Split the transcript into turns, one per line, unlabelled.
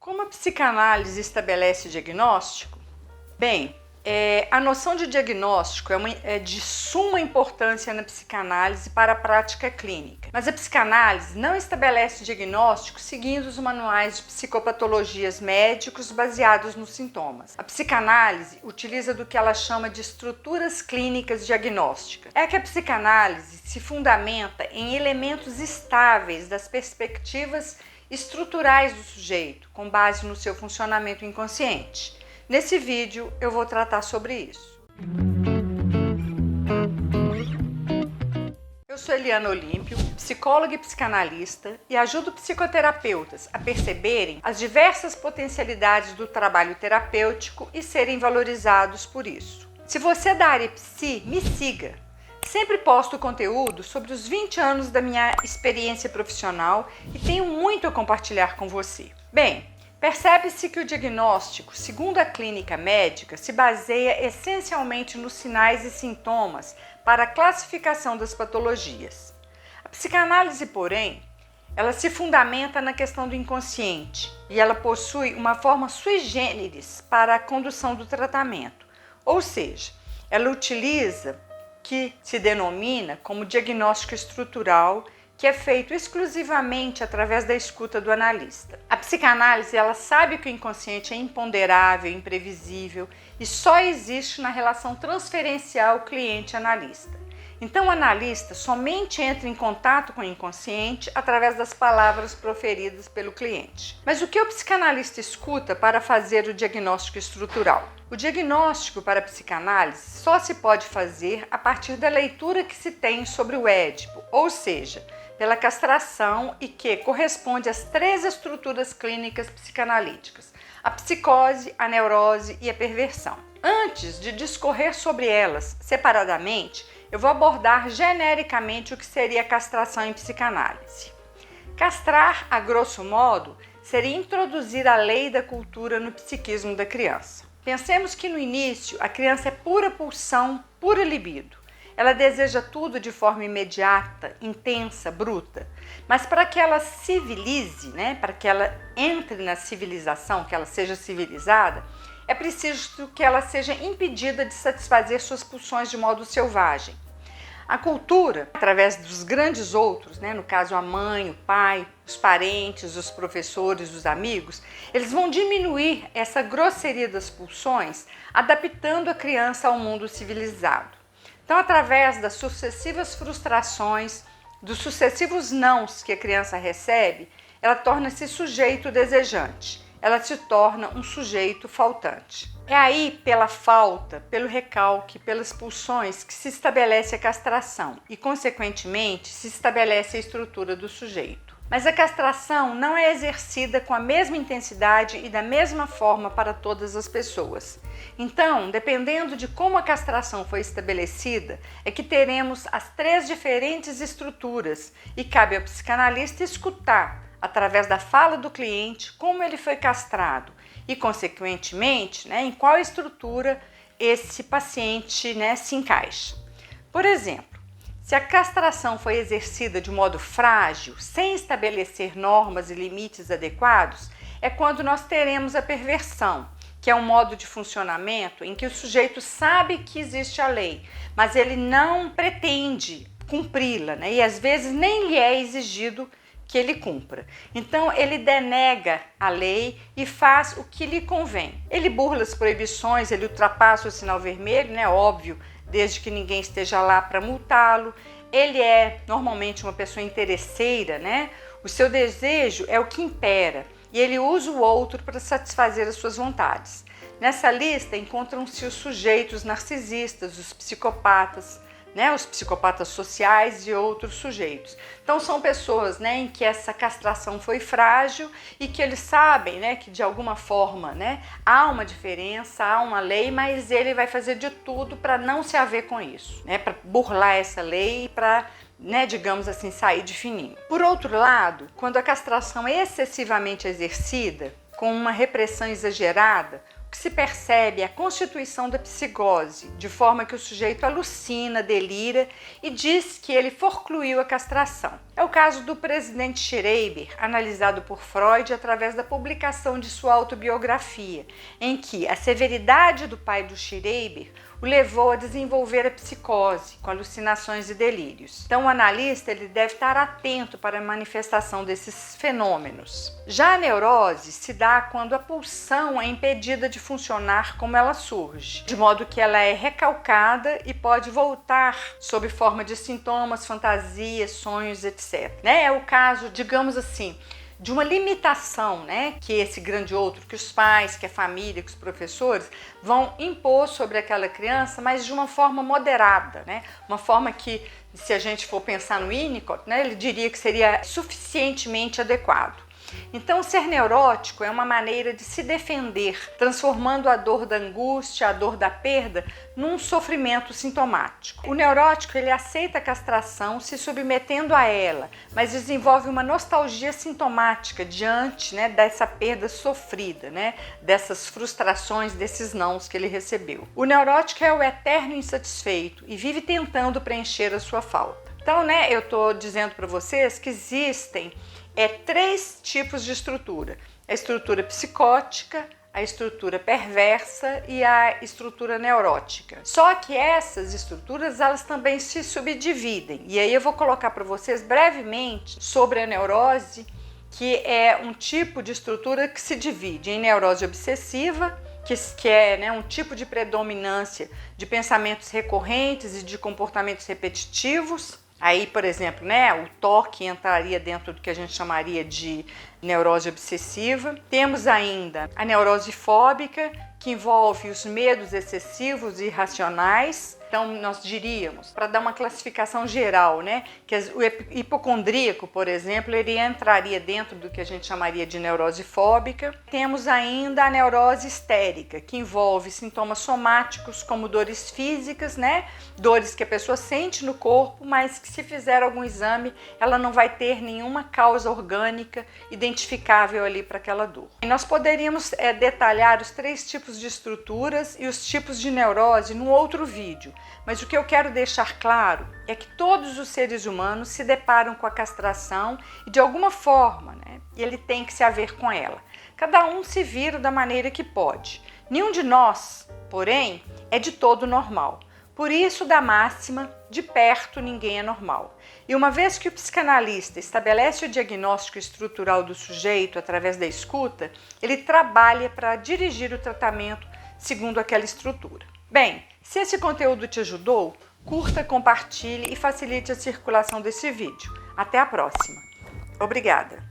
Como a psicanálise estabelece diagnóstico? Bem, a noção de diagnóstico é de suma importância na psicanálise para a prática clínica. Mas a psicanálise não estabelece diagnóstico seguindo os manuais de psicopatologias médicos baseados nos sintomas. A psicanálise utiliza do que ela chama de estruturas clínicas diagnósticas. É que a psicanálise se fundamenta em elementos estáveis das perspectivas estruturais do sujeito, com base no seu funcionamento inconsciente. Nesse vídeo eu vou tratar sobre isso. Eu sou Eliana Olímpio, psicóloga e psicanalista, e ajudo psicoterapeutas a perceberem as diversas potencialidades do trabalho terapêutico e serem valorizados por isso. Se você é da área psi, me siga. Sempre posto conteúdo sobre os 20 anos da minha experiência profissional e tenho muito a compartilhar com você. Bem, percebe-se que o diagnóstico, segundo a clínica médica, se baseia essencialmente nos sinais e sintomas para a classificação das patologias. A psicanálise, porém, ela se fundamenta na questão do inconsciente e ela possui uma forma sui generis para a condução do tratamento, ou seja, ela utiliza que se denomina como diagnóstico estrutural, que é feito exclusivamente através da escuta do analista. A psicanálise, ela sabe que o inconsciente é imponderável, imprevisível e só existe na relação transferencial cliente-analista. Então o analista somente entra em contato com o inconsciente através das palavras proferidas pelo cliente. Mas o que o psicanalista escuta para fazer o diagnóstico estrutural? O diagnóstico para a psicanálise só se pode fazer a partir da leitura que se tem sobre o Édipo, ou seja, pela castração, e que corresponde às 3 estruturas clínicas psicanalíticas: a psicose, a neurose e a perversão. Antes de discorrer sobre elas separadamente, eu vou abordar genericamente o que seria a castração em psicanálise. Castrar, a grosso modo, seria introduzir a lei da cultura no psiquismo da criança. Pensemos que no início a criança é pura pulsão, pura libido. Ela deseja tudo de forma imediata, intensa, bruta. Mas para que ela civilize, para que ela entre na civilização, que ela seja civilizada, é preciso que ela seja impedida de satisfazer suas pulsões de modo selvagem. A cultura, através dos grandes outros, no caso a mãe, o pai, os parentes, os professores, os amigos, eles vão diminuir essa grosseria das pulsões, adaptando a criança ao mundo civilizado. Então, através das sucessivas frustrações, dos sucessivos nãos que a criança recebe, ela torna-se sujeito desejante. Ela se torna um sujeito faltante. É aí, pela falta, pelo recalque, pelas pulsões, que se estabelece a castração e, consequentemente, se estabelece a estrutura do sujeito. Mas a castração não é exercida com a mesma intensidade e da mesma forma para todas as pessoas. Então, dependendo de como a castração foi estabelecida, é que teremos as 3 diferentes estruturas e cabe ao psicanalista escutar, através da fala do cliente, como ele foi castrado e, consequentemente, em qual estrutura esse paciente se encaixa. Por exemplo, se a castração foi exercida de modo frágil, sem estabelecer normas e limites adequados, é quando nós teremos a perversão, que é um modo de funcionamento em que o sujeito sabe que existe a lei, mas ele não pretende cumpri-la, e às vezes nem lhe é exigido que ele cumpra. Então ele denega a lei e faz o que lhe convém. Ele burla as proibições, ele ultrapassa o sinal vermelho, óbvio, desde que ninguém esteja lá para multá-lo. Ele é normalmente uma pessoa interesseira, O seu desejo é o que impera e ele usa o outro para satisfazer as suas vontades. Nessa lista encontram-se os sujeitos narcisistas, os psicopatas, os psicopatas sociais e outros sujeitos. Então são pessoas em que essa castração foi frágil e que eles sabem que de alguma forma há uma diferença, há uma lei, mas ele vai fazer de tudo para não se haver com isso, para burlar essa lei e para, digamos assim, sair de fininho. Por outro lado, quando a castração é excessivamente exercida, com uma repressão exagerada, O que se percebe é a constituição da psicose, de forma que o sujeito alucina, delira e diz que ele forcluiu a castração. É o caso do presidente Schreiber, analisado por Freud através da publicação de sua autobiografia, em que a severidade do pai do Schreiber o levou a desenvolver a psicose, com alucinações e delírios. Então, o analista ele deve estar atento para a manifestação desses fenômenos. Já a neurose se dá quando a pulsão é impedida de funcionar como ela surge, de modo que ela é recalcada e pode voltar sob forma de sintomas, fantasias, sonhos, etc. É o caso, digamos assim, de uma limitação, que esse grande outro, que os pais, que a família, que os professores vão impor sobre aquela criança, mas de uma forma moderada, uma forma que, se a gente for pensar no Winnicott, ele diria que seria suficientemente adequado. Então, ser neurótico é uma maneira de se defender, transformando a dor da angústia, a dor da perda, num sofrimento sintomático. O neurótico ele aceita a castração, se submetendo a ela, mas desenvolve uma nostalgia sintomática diante dessa perda sofrida, dessas frustrações, desses nãos que ele recebeu. O neurótico é o eterno insatisfeito e vive tentando preencher a sua falta. Então, eu estou dizendo para vocês que existem 3 tipos de estrutura: a estrutura psicótica, a estrutura perversa e a estrutura neurótica. Só que essas estruturas elas também se subdividem. E aí eu vou colocar para vocês brevemente sobre a neurose, que é um tipo de estrutura que se divide em neurose obsessiva, que é um tipo de predominância de pensamentos recorrentes e de comportamentos repetitivos. Aí, por exemplo, o toque entraria dentro do que a gente chamaria de neurose obsessiva. Temos ainda a neurose fóbica, que envolve os medos excessivos e irracionais. Então, nós diríamos, para dar uma classificação geral, que o hipocondríaco, por exemplo, ele entraria dentro do que a gente chamaria de neurose fóbica. Temos ainda a neurose histérica, que envolve sintomas somáticos como dores físicas, dores que a pessoa sente no corpo, mas que se fizer algum exame, ela não vai ter nenhuma causa orgânica identificável ali para aquela dor. E nós poderíamos detalhar os 3 tipos de estruturas e os tipos de neurose num outro vídeo. Mas o que eu quero deixar claro é que todos os seres humanos se deparam com a castração e de alguma forma, ele tem que se haver com ela. Cada um se vira da maneira que pode. Nenhum de nós, porém, é de todo normal. Por isso, da máxima, de perto ninguém é normal. E uma vez que o psicanalista estabelece o diagnóstico estrutural do sujeito através da escuta, ele trabalha para dirigir o tratamento segundo aquela estrutura. Bem, se esse conteúdo te ajudou, curta, compartilhe e facilite a circulação desse vídeo. Até a próxima. Obrigada!